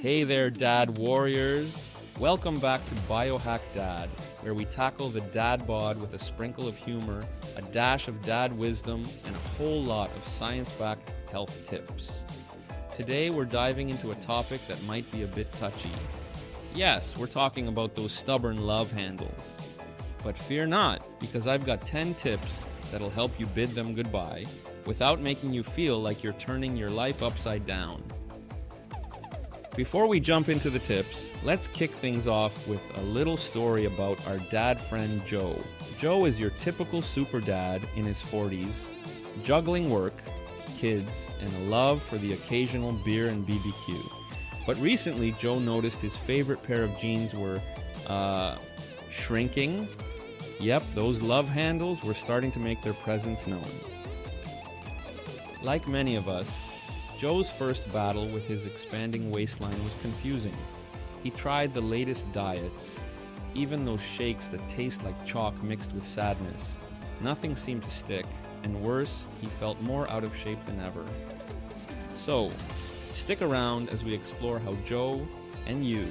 Hey there, Dad Warriors! Welcome back to BioHack Dad, where we tackle the dad bod with a sprinkle of humor, a dash of dad wisdom, and a whole lot of science-backed health tips. Today we're diving into a topic that might be a bit touchy. Yes, we're talking about those stubborn love handles. But fear not, because I've got 10 tips that'll help you bid them goodbye without making you feel like you're turning your life upside down. Before we jump into the tips, let's kick things off with a little story about our dad friend Joe. Joe is your typical super dad in his 40s, juggling work, kids, and a love for the occasional beer and BBQ. But recently, Joe noticed his favorite pair of jeans were, shrinking. Yep, those love handles were starting to make their presence known. Like many of us, Joe's first battle with his expanding waistline was confusing. He tried the latest diets, even those shakes that taste like chalk mixed with sadness. Nothing seemed to stick, and worse, he felt more out of shape than ever. So, stick around as we explore how Joe and you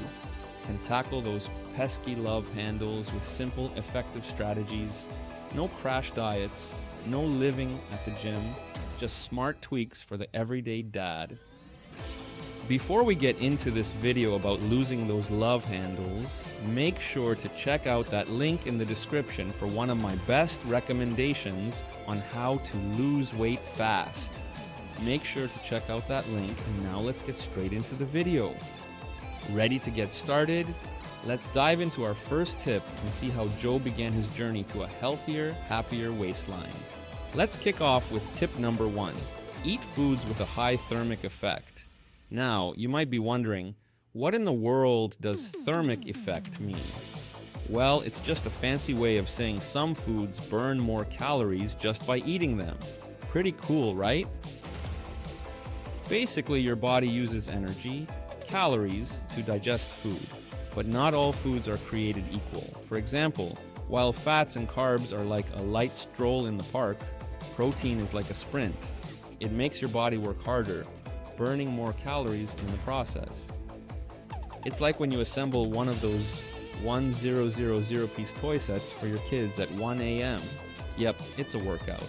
can tackle those pesky love handles with simple, effective strategies. No crash diets, no living at the gym, just smart tweaks for the everyday dad. Before we get into this video about losing those love handles, make sure to check out that link in the description for one of my best recommendations on how to lose weight fast. Make sure to check out that link, and now let's get straight into the video. Ready to get started? Let's dive into our first tip and see how Joe began his journey to a healthier, happier waistline. Let's kick off with tip number 1. Eat foods with a high thermic effect. Now, you might be wondering, what in the world does thermic effect mean? Well, it's just a fancy way of saying some foods burn more calories just by eating them. Pretty cool, right? Basically, your body uses energy, calories, to digest food. But not all foods are created equal. For example, while fats and carbs are like a light stroll in the park, protein is like a sprint. It makes your body work harder, burning more calories in the process. It's like when you assemble one of those 1000 piece toy sets for your kids at 1 a.m. Yep, it's a workout.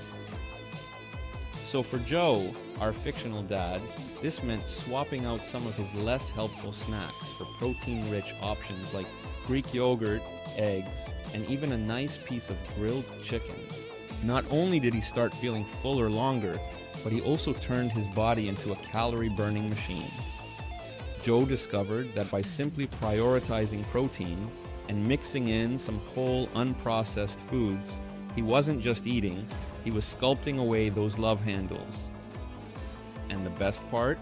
So for Joe, our fictional dad, this meant swapping out some of his less helpful snacks for protein-rich options like Greek yogurt, eggs, and even a nice piece of grilled chicken. Not only did he start feeling fuller longer, but he also turned his body into a calorie-burning machine. Joe discovered that by simply prioritizing protein and mixing in some whole unprocessed foods, he wasn't just eating, he was sculpting away those love handles. And the best part?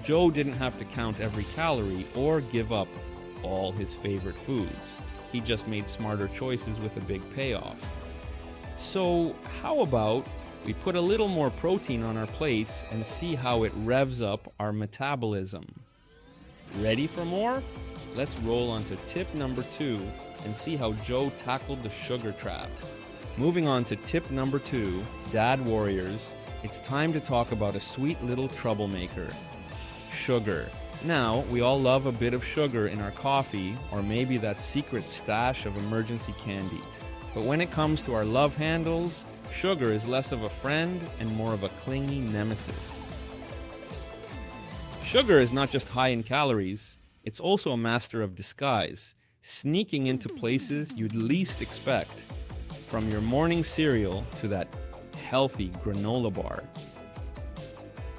Joe didn't have to count every calorie or give up all his favorite foods. He just made smarter choices with a big payoff. So how about we put a little more protein on our plates and see how it revs up our metabolism? Ready for more? Let's roll on to tip number 2 and see how Joe tackled the sugar trap. Moving on to tip number 2, Dad Warriors, it's time to talk about a sweet little troublemaker, sugar. Now, we all love a bit of sugar in our coffee, or maybe that secret stash of emergency candy. But when it comes to our love handles, sugar is less of a friend and more of a clingy nemesis. Sugar is not just high in calories, it's also a master of disguise, sneaking into places you'd least expect, from your morning cereal to that healthy granola bar.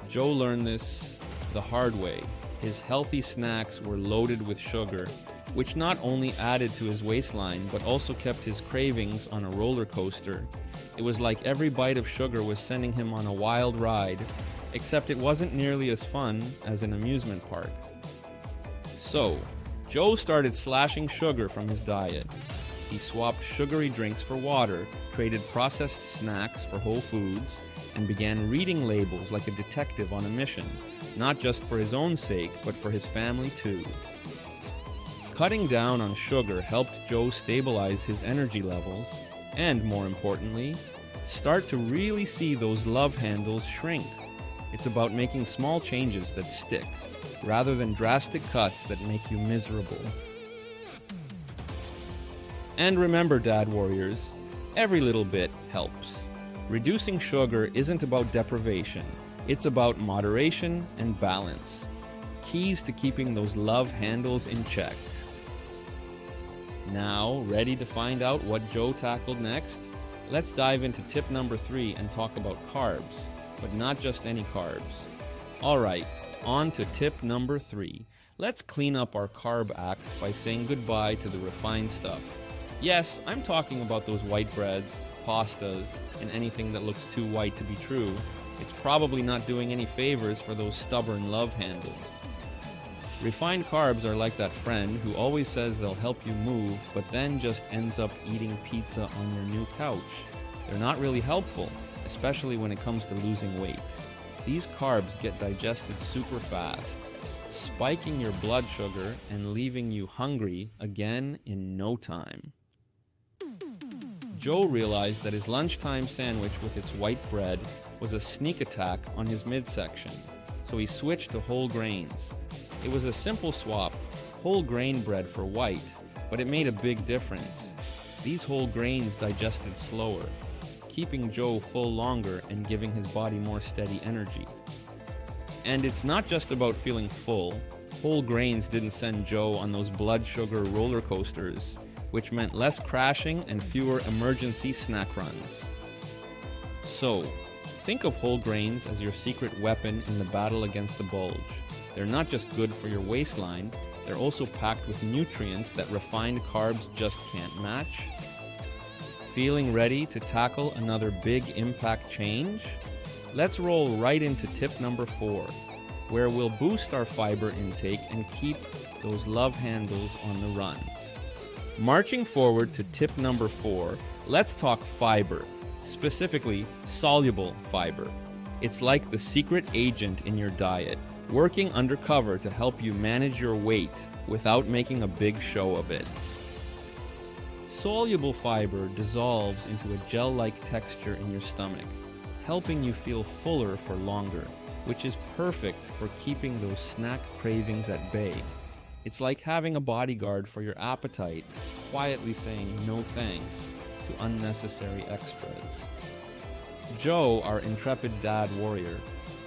Joe learned this the hard way. His healthy snacks were loaded with sugar, which not only added to his waistline, but also kept his cravings on a roller coaster. It was like every bite of sugar was sending him on a wild ride, except it wasn't nearly as fun as an amusement park. So, Joe started slashing sugar from his diet. He swapped sugary drinks for water, traded processed snacks for whole foods, and began reading labels like a detective on a mission, not just for his own sake, but for his family too. Cutting down on sugar helped Joe stabilize his energy levels, and more importantly, start to really see those love handles shrink. It's about making small changes that stick. rather than drastic cuts that make you miserable. And remember, Dad Warriors, every little bit helps. Reducing sugar isn't about deprivation, it's about moderation and balance. Keys to keeping those love handles in check. Now, ready to find out what Joe tackled next? Let's dive into tip number 3 and talk about carbs, but not just any carbs. Alright, on to tip number 3. Let's clean up our carb act by saying goodbye to the refined stuff. Yes, I'm talking about those white breads, pastas, and anything that looks too white to be true. It's probably not doing any favors for those stubborn love handles. Refined carbs are like that friend who always says they'll help you move, but then just ends up eating pizza on your new couch. They're not really helpful, especially when it comes to losing weight. These carbs get digested super fast, spiking your blood sugar and leaving you hungry again in no time. Joe realized that his lunchtime sandwich with its white bread was a sneak attack on his midsection, so he switched to whole grains. It was a simple swap, whole grain bread for white, but it made a big difference. These whole grains digested slower, keeping Joe full longer and giving his body more steady energy. And it's not just about feeling full. Whole grains didn't send Joe on those blood sugar roller coasters, which meant less crashing and fewer emergency snack runs. So, think of whole grains as your secret weapon in the battle against the bulge. They're not just good for your waistline, they're also packed with nutrients that refined carbs just can't match. Feeling ready to tackle another big impact change? Let's roll right into tip number 4, where we'll boost our fiber intake and keep those love handles on the run. Marching forward to tip number 4, let's talk fiber, specifically soluble fiber. It's like the secret agent in your diet, working undercover to help you manage your weight without making a big show of it. Soluble fiber dissolves into a gel-like texture in your stomach, helping you feel fuller for longer, which is perfect for keeping those snack cravings at bay. It's like having a bodyguard for your appetite, quietly saying no thanks to unnecessary extras. Joe, our intrepid dad warrior,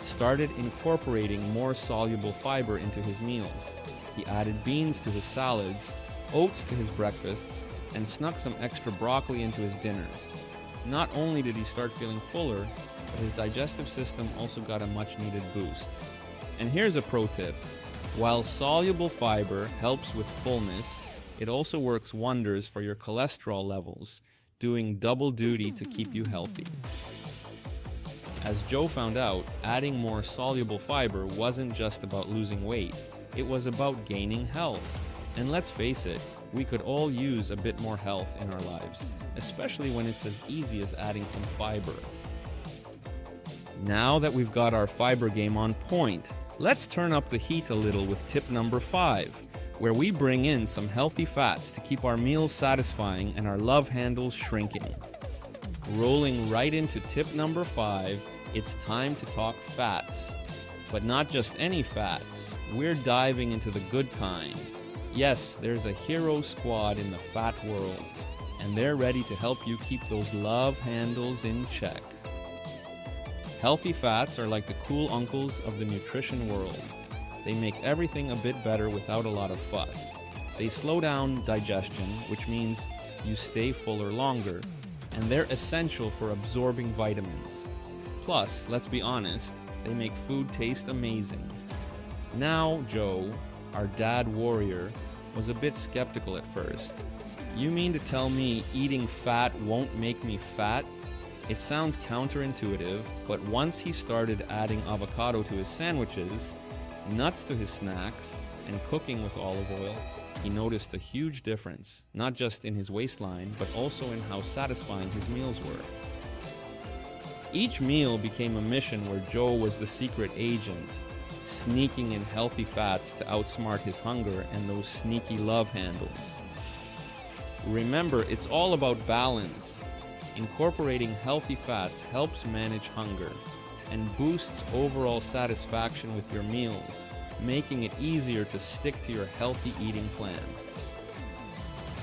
started incorporating more soluble fiber into his meals. He added beans to his salads, oats to his breakfasts, and snuck some extra broccoli into his dinners. Not only did he start feeling fuller, but his digestive system also got a much-needed boost. And here's a pro tip. While soluble fiber helps with fullness, it also works wonders for your cholesterol levels, doing double duty to keep you healthy. As Joe found out, adding more soluble fiber wasn't just about losing weight, it was about gaining health. And let's face it, we could all use a bit more health in our lives, especially when it's as easy as adding some fiber. Now that we've got our fiber game on point, let's turn up the heat a little with tip number 5, where we bring in some healthy fats to keep our meals satisfying and our love handles shrinking. Rolling right into tip number 5, it's time to talk fats. But not just any fats, we're diving into the good kind. Yes, there's a hero squad in the fat world, and they're ready to help you keep those love handles in check. Healthy fats are like the cool uncles of the nutrition world. They make everything a bit better without a lot of fuss. They slow down digestion, which means you stay fuller longer, and they're essential for absorbing vitamins. Plus, let's be honest, they make food taste amazing. Now, Joe, our dad warrior, was a bit skeptical at first. You mean to tell me eating fat won't make me fat? It sounds counterintuitive, but once he started adding avocado to his sandwiches, nuts to his snacks, and cooking with olive oil, he noticed a huge difference, not just in his waistline, but also in how satisfying his meals were. Each meal became a mission where Joe was the secret agent, sneaking in healthy fats to outsmart his hunger and those sneaky love handles. Remember, it's all about balance. Incorporating healthy fats helps manage hunger and boosts overall satisfaction with your meals, making it easier to stick to your healthy eating plan.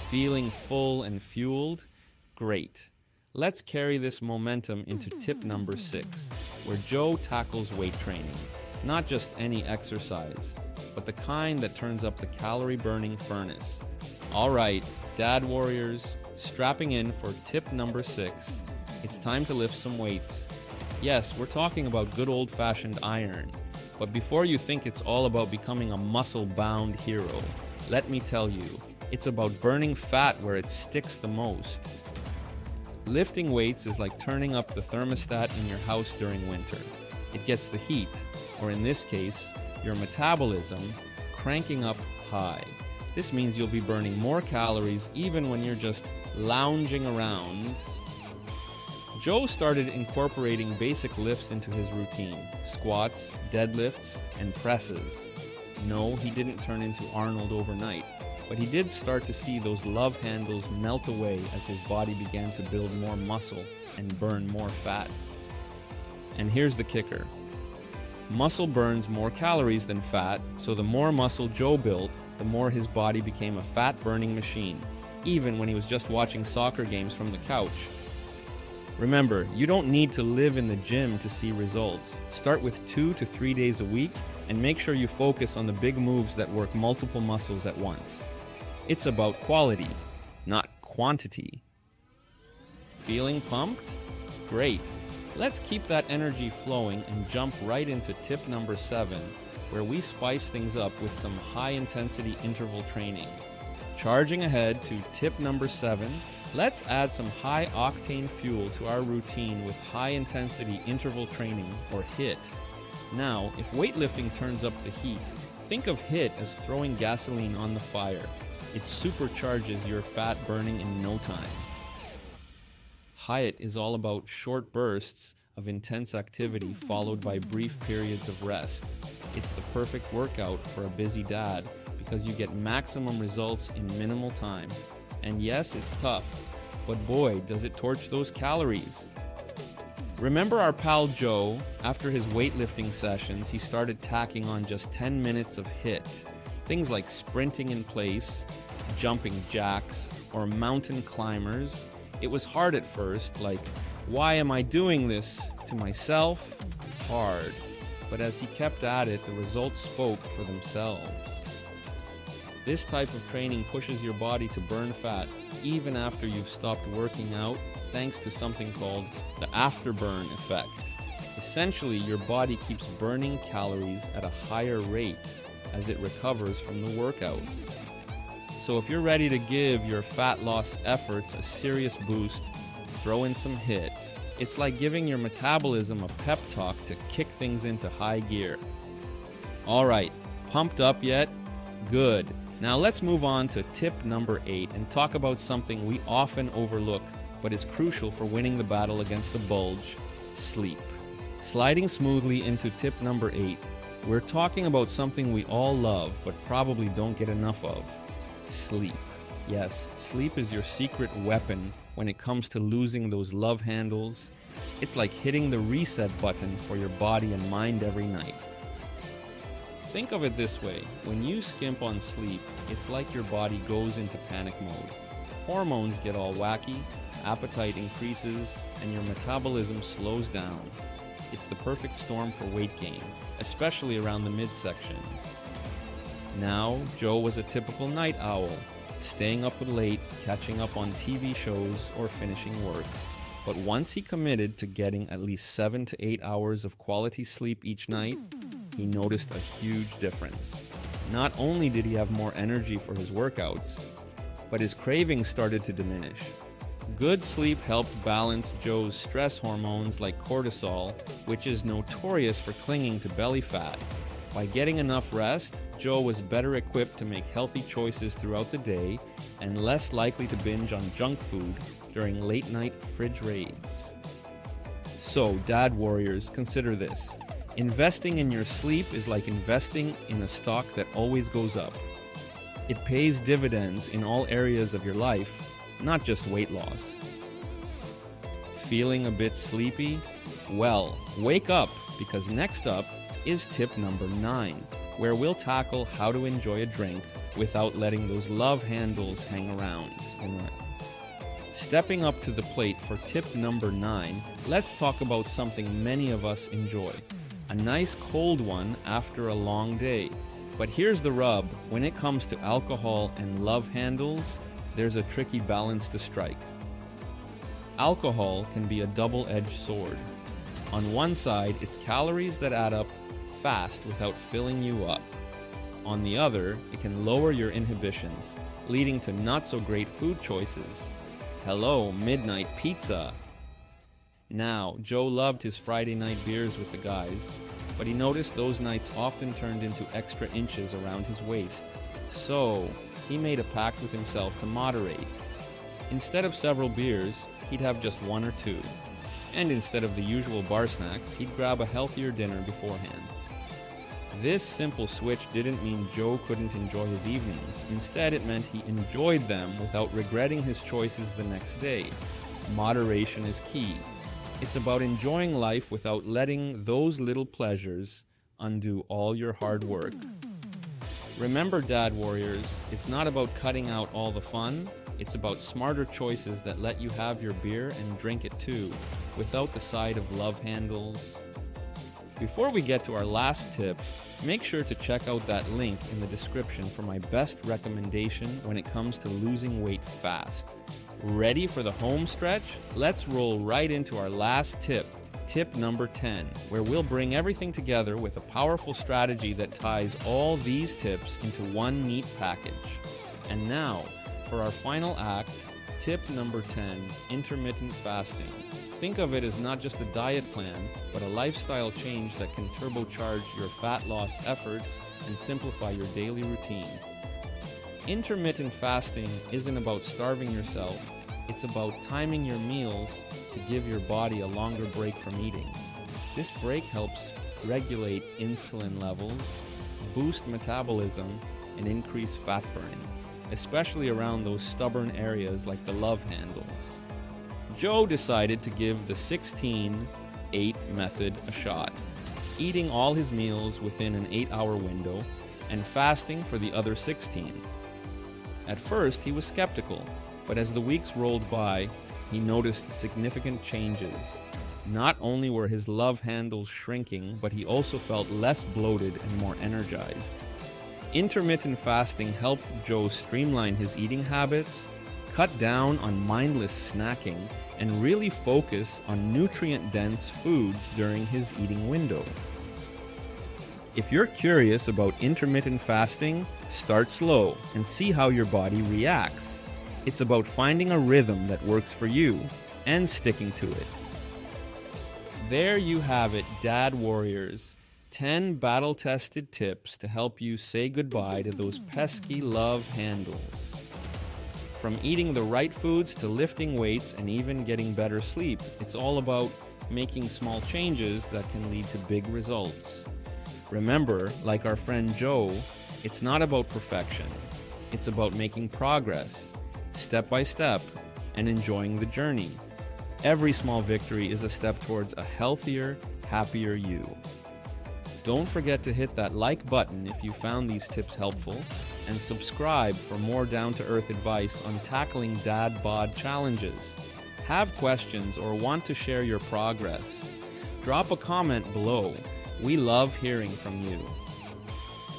Feeling full and fueled? Great. Let's carry this momentum into tip number 6, where Joe tackles weight training. Not just any exercise, but the kind that turns up the calorie-burning furnace. All right, Dad Warriors, strapping in for tip number 6. It's time to lift some weights. Yes, we're talking about good old-fashioned iron. But before you think it's all about becoming a muscle-bound hero, let me tell you, it's about burning fat where it sticks the most. Lifting weights is like turning up the thermostat in your house during winter. It gets the heat, or in this case, your metabolism, cranking up high. This means you'll be burning more calories even when you're just lounging around. Joe started incorporating basic lifts into his routine: squats, deadlifts, and presses. No, he didn't turn into Arnold overnight, but he did start to see those love handles melt away as his body began to build more muscle and burn more fat. And here's the kicker. Muscle burns more calories than fat, so the more muscle Joe built, the more his body became a fat-burning machine, even when he was just watching soccer games from the couch. Remember, you don't need to live in the gym to see results. Start with 2 to 3 days a week and make sure you focus on the big moves that work multiple muscles at once. It's about quality, not quantity. Feeling pumped? Great. Let's keep that energy flowing and jump right into tip number 7, where we spice things up with some high-intensity interval training. Charging ahead to tip number 7, let's add some high-octane fuel to our routine with high-intensity interval training, or HIIT. Now, if weightlifting turns up the heat, think of HIIT as throwing gasoline on the fire. It supercharges your fat burning in no time. HIIT is all about short bursts of intense activity followed by brief periods of rest. It's the perfect workout for a busy dad because you get maximum results in minimal time. And yes, it's tough, but boy, does it torch those calories. Remember our pal Joe? After his weightlifting sessions, he started tacking on just 10 minutes of HIIT. Things like sprinting in place, jumping jacks, or mountain climbers. It was hard at first, like, why am I doing this to myself? Hard. But as he kept at it, the results spoke for themselves. This type of training pushes your body to burn fat even after you've stopped working out, thanks to something called the afterburn effect. Essentially, your body keeps burning calories at a higher rate as it recovers from the workout. So if you're ready to give your fat loss efforts a serious boost, throw in some HIIT. It's like giving your metabolism a pep talk to kick things into high gear. All right, pumped up yet? Good. Now let's move on to tip number 8 and talk about something we often overlook but is crucial for winning the battle against the bulge: sleep. Sliding smoothly into tip number 8, we're talking about something we all love but probably don't get enough of: sleep. Yes, sleep is your secret weapon when it comes to losing those love handles. It's like hitting the reset button for your body and mind every night. Think of it this way: when you skimp on sleep, it's like your body goes into panic mode. Hormones get all wacky, appetite increases, and your metabolism slows down. It's the perfect storm for weight gain, especially around the midsection. Now, Joe was a typical night owl, staying up late, catching up on TV shows, or finishing work. But once he committed to getting at least 7 to 8 hours of quality sleep each night, he noticed a huge difference. Not only did he have more energy for his workouts, but his cravings started to diminish. Good sleep helped balance Joe's stress hormones like cortisol, which is notorious for clinging to belly fat. By getting enough rest, Joe was better equipped to make healthy choices throughout the day and less likely to binge on junk food during late-night fridge raids. So, Dad Warriors, consider this. Investing in your sleep is like investing in a stock that always goes up. It pays dividends in all areas of your life, not just weight loss. Feeling a bit sleepy? Well, wake up, because next up is tip number 9, where we'll tackle how to enjoy a drink without letting those love handles hang around. Stepping up to the plate for tip number 9, let's talk about something many of us enjoy. A nice cold one after a long day. But here's the rub, when it comes to alcohol and love handles, there's a tricky balance to strike. Alcohol can be a double-edged sword. On one side, it's calories that add up fast without filling you up. On the other, it can lower your inhibitions, leading to not-so-great food choices. Hello, midnight pizza! Now, Joe loved his Friday night beers with the guys, but he noticed those nights often turned into extra inches around his waist. So, he made a pact with himself to moderate. Instead of several beers, he'd have just 1 or 2. And instead of the usual bar snacks, he'd grab a healthier dinner beforehand. This simple switch didn't mean Joe couldn't enjoy his evenings. Instead, it meant he enjoyed them without regretting his choices the next day. Moderation is key. It's about enjoying life without letting those little pleasures undo all your hard work. Remember, Dad Warriors, it's not about cutting out all the fun. It's about smarter choices that let you have your beer and drink it too, without the side of love handles. Before we get to our last tip, make sure to check out that link in the description for my best recommendation when it comes to losing weight fast. Ready for the home stretch? Let's roll right into our last tip, tip number 10, where we'll bring everything together with a powerful strategy that ties all these tips into one neat package. And now, for our final act, tip number 10, intermittent fasting. Think of it as not just a diet plan, but a lifestyle change that can turbocharge your fat loss efforts and simplify your daily routine. Intermittent fasting isn't about starving yourself, it's about timing your meals to give your body a longer break from eating. This break helps regulate insulin levels, boost metabolism, and increase fat burning, especially around those stubborn areas like the love handles. Joe decided to give the 16-8 method a shot, eating all his meals within an 8-hour window and fasting for the other 16. At first, he was skeptical, but as the weeks rolled by, he noticed significant changes. Not only were his love handles shrinking, but he also felt less bloated and more energized. Intermittent fasting helped Joe streamline his eating habits, cut down on mindless snacking, and really focus on nutrient-dense foods during his eating window. If you're curious about intermittent fasting, start slow and see how your body reacts. It's about finding a rhythm that works for you and sticking to it. There you have it, Dad Warriors. 10 battle-tested tips to help you say goodbye to those pesky love handles. From eating the right foods to lifting weights and even getting better sleep, it's all about making small changes that can lead to big results. Remember, like our friend Joe, it's not about perfection. It's about making progress, step by step, and enjoying the journey. Every small victory is a step towards a healthier, happier you. Don't forget to hit that like button if you found these tips helpful, and subscribe for more down-to-earth advice on tackling dad bod challenges. Have questions or want to share your progress? Drop a comment below. We love hearing from you.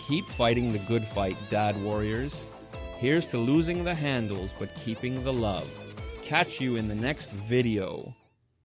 Keep fighting the good fight, Dad Warriors. Here's to losing the handles but keeping the love. Catch you in the next video.